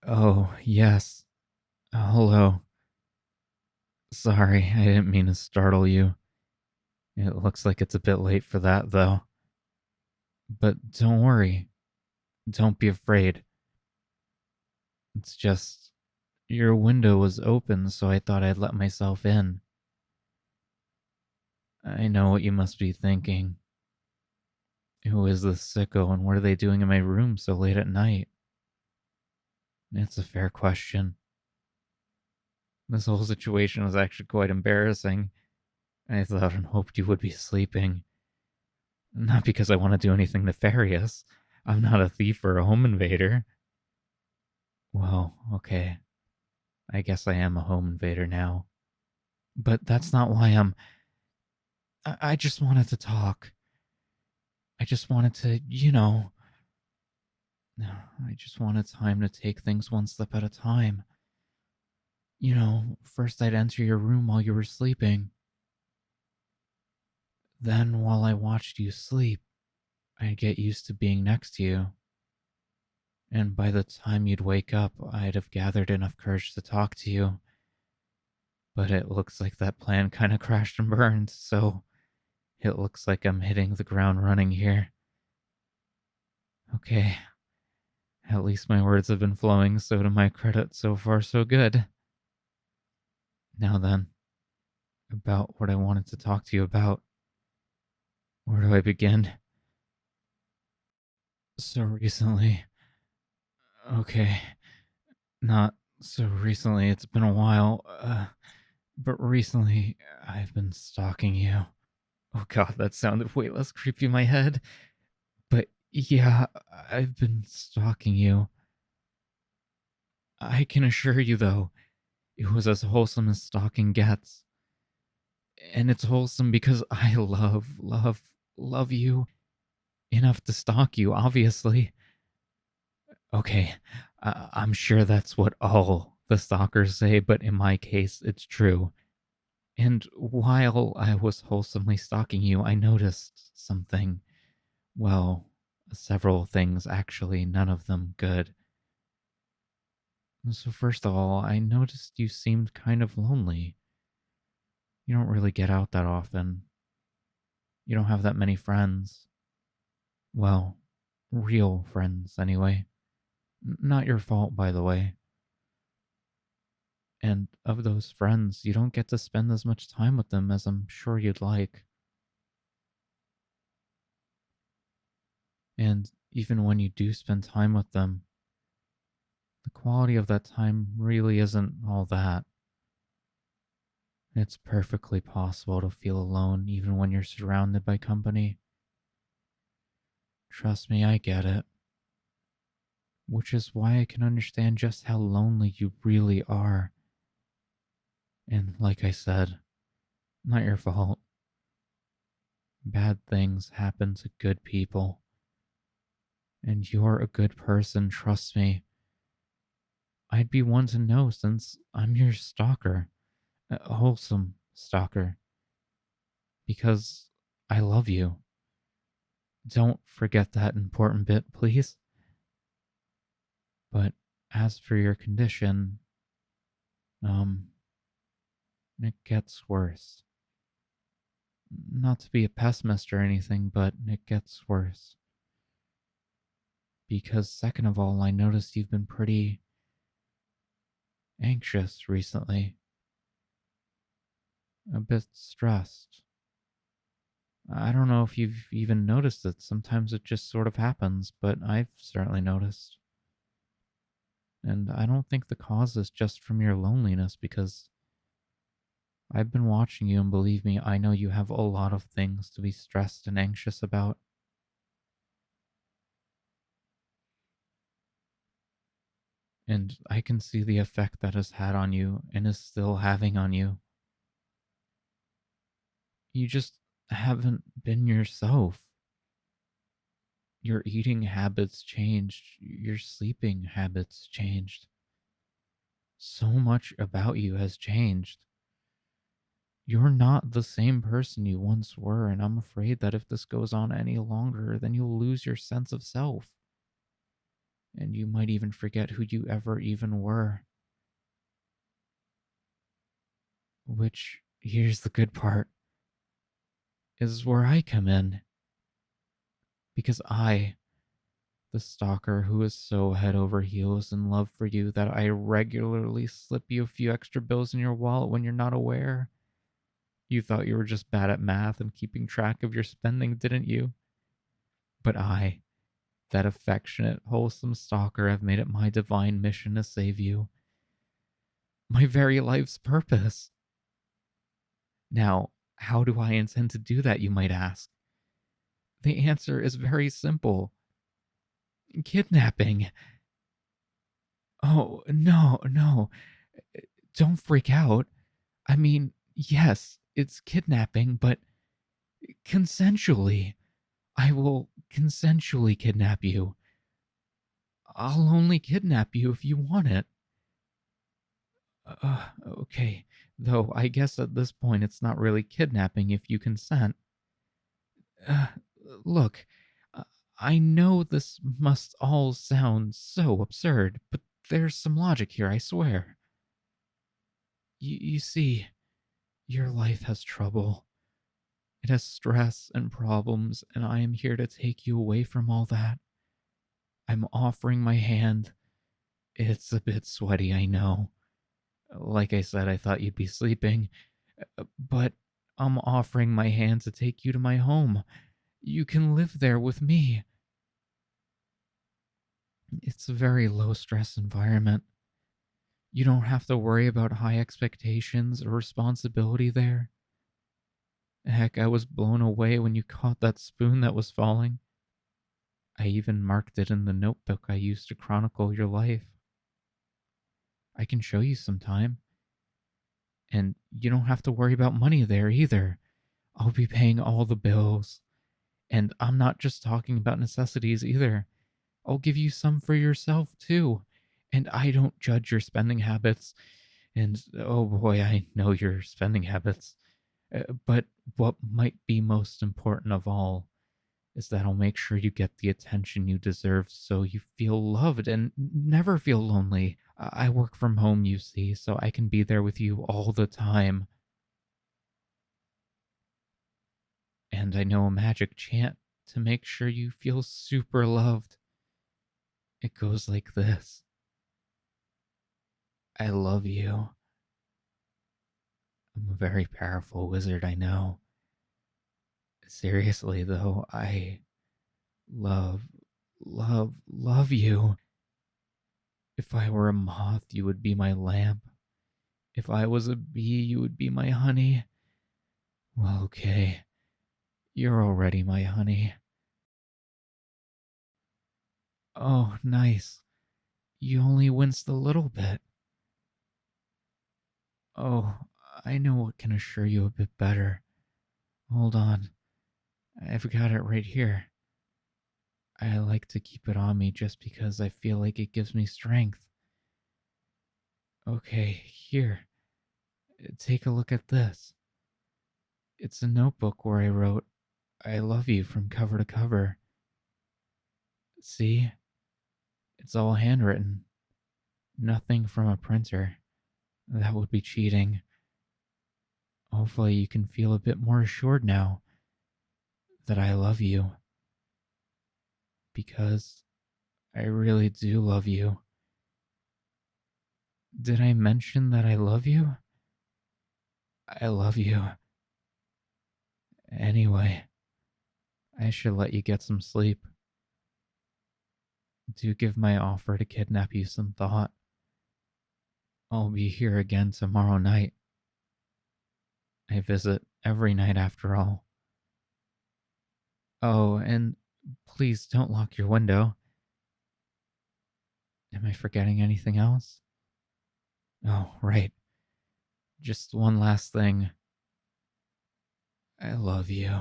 Oh, yes. Hello. Sorry, I didn't mean to startle you. It looks like it's a bit late for that, though. But don't worry. Don't be afraid. It's just your window was open, so I thought I'd let myself in. I know what you must be thinking. Who is this sicko, and what are they doing in my room so late at night? It's a fair question. This whole situation was actually quite embarrassing. I thought and hoped you would be sleeping. Not because I want to do anything nefarious. I'm not a thief or a home invader. Well, okay. I guess I am a home invader now. But that's not why I just wanted to talk. I just wanted to, I just wanted time to take things one step at a time. First I'd enter your room while you were sleeping. Then, while I watched you sleep, I'd get used to being next to you. And by the time you'd wake up, I'd have gathered enough courage to talk to you. But it looks like that plan kind of crashed and burned, so it looks like I'm hitting the ground running here. Okay, at least my words have been flowing, so to my credit, so far so good. Now then, about what I wanted to talk to you about. Where do I begin? So recently. Okay, not so recently, it's been a while, but recently I've been stalking you. Oh god, that sounded way less creepy in my head. But yeah, I've been stalking you. I can assure you, though, it was as wholesome as stalking gets. And it's wholesome because I love you enough to stalk you, obviously. Okay, I'm sure that's what all the stalkers say, but in my case, it's true. And while I was wholesomely stalking you, I noticed something. Well, several things, actually, none of them good. So, first of all, I noticed you seemed kind of lonely. You don't really get out that often. You don't have that many friends. Well, real friends, anyway. Not your fault, by the way. And of those friends, you don't get to spend as much time with them as I'm sure you'd like. And even when you do spend time with them, the quality of that time really isn't all that. It's perfectly possible to feel alone even when you're surrounded by company. Trust me, I get it. Which is why I can understand just how lonely you really are. And like I said, not your fault. Bad things happen to good people. And you're a good person, trust me. I'd be one to know since I'm your stalker, a wholesome stalker. Because I love you. Don't forget that important bit, please. But as for your condition, um, it gets worse. Not to be a pessimist or anything, but it gets worse. Because, second of all, I noticed you've been pretty anxious recently, a bit stressed. I don't know if you've even noticed it. Sometimes it just sort of happens, but I've certainly noticed. And I don't think the cause is just from your loneliness because I've been watching you, and believe me, I know you have a lot of things to be stressed and anxious about. And I can see the effect that has had on you and is still having on you. You just haven't been yourself. Your eating habits changed, your sleeping habits changed. So much about you has changed. You're not the same person you once were, and I'm afraid that if this goes on any longer, then you'll lose your sense of self. and you might even forget who you ever even were. Which, here's the good part, is where I come in. Because the stalker who is so head over heels in love for you that I regularly slip you a few extra bills in your wallet when you're not aware. You thought you were just bad at math and keeping track of your spending, didn't you? But that affectionate, wholesome stalker, have made it my divine mission to save you. My very life's purpose. Now, how do I intend to do that, you might ask? The answer is very simple: kidnapping. Oh, no, no. Don't freak out. I mean, yes, it's kidnapping, but consensually. I will consensually kidnap you. I'll only kidnap you if you want it. Okay. Though I guess at this point it's not really kidnapping if you consent. Uh, Look, uh, I know this must all sound so absurd, but there's some logic here, I swear. You see, your life has trouble. It has stress and problems, and I am here to take you away from all that. I'm offering my hand. It's a bit sweaty, I know. Like I said, I thought you'd be sleeping, but I'm offering my hand to take you to my home. You can live there with me. It's a very low stress environment. You don't have to worry about high expectations or responsibility there. Heck, I was blown away when you caught that spoon that was falling. I even marked it in the notebook I used to chronicle your life. I can show you sometime. And you don't have to worry about money there either. I'll be paying all the bills. And I'm not just talking about necessities either. I'll give you some for yourself too. And I don't judge your spending habits. And oh boy, I know your spending habits. But what might be most important of all is that I'll make sure you get the attention you deserve so you feel loved and never feel lonely. I work from home, you see, so I can be there with you all the time. And I know a magic chant to make sure you feel super loved. It goes like this: I love you. I'm a very powerful wizard, I know. Seriously, though, I love, love you. If I were a moth, you would be my lamp. If I was a bee, you would be my honey. Well, okay. You're already my honey. Oh, nice. You only winced a little bit. Oh, I know what can assure you a bit better. Hold on. I've got it right here. I like to keep it on me just because I feel like it gives me strength. Okay, here. Take a look at this. It's a notebook where I wrote, I love you from cover to cover. See? It's all handwritten. Nothing from a printer. That would be cheating. Hopefully, you can feel a bit more assured now that I love you. Because I really do love you. Did I mention that I love you? I love you. Anyway, I should let you get some sleep. Do give my offer to kidnap you some thought. I'll be here again tomorrow night. I visit every night after all. Oh, and please don't lock your window. Am I forgetting anything else? Oh, right. Just one last thing. I love you.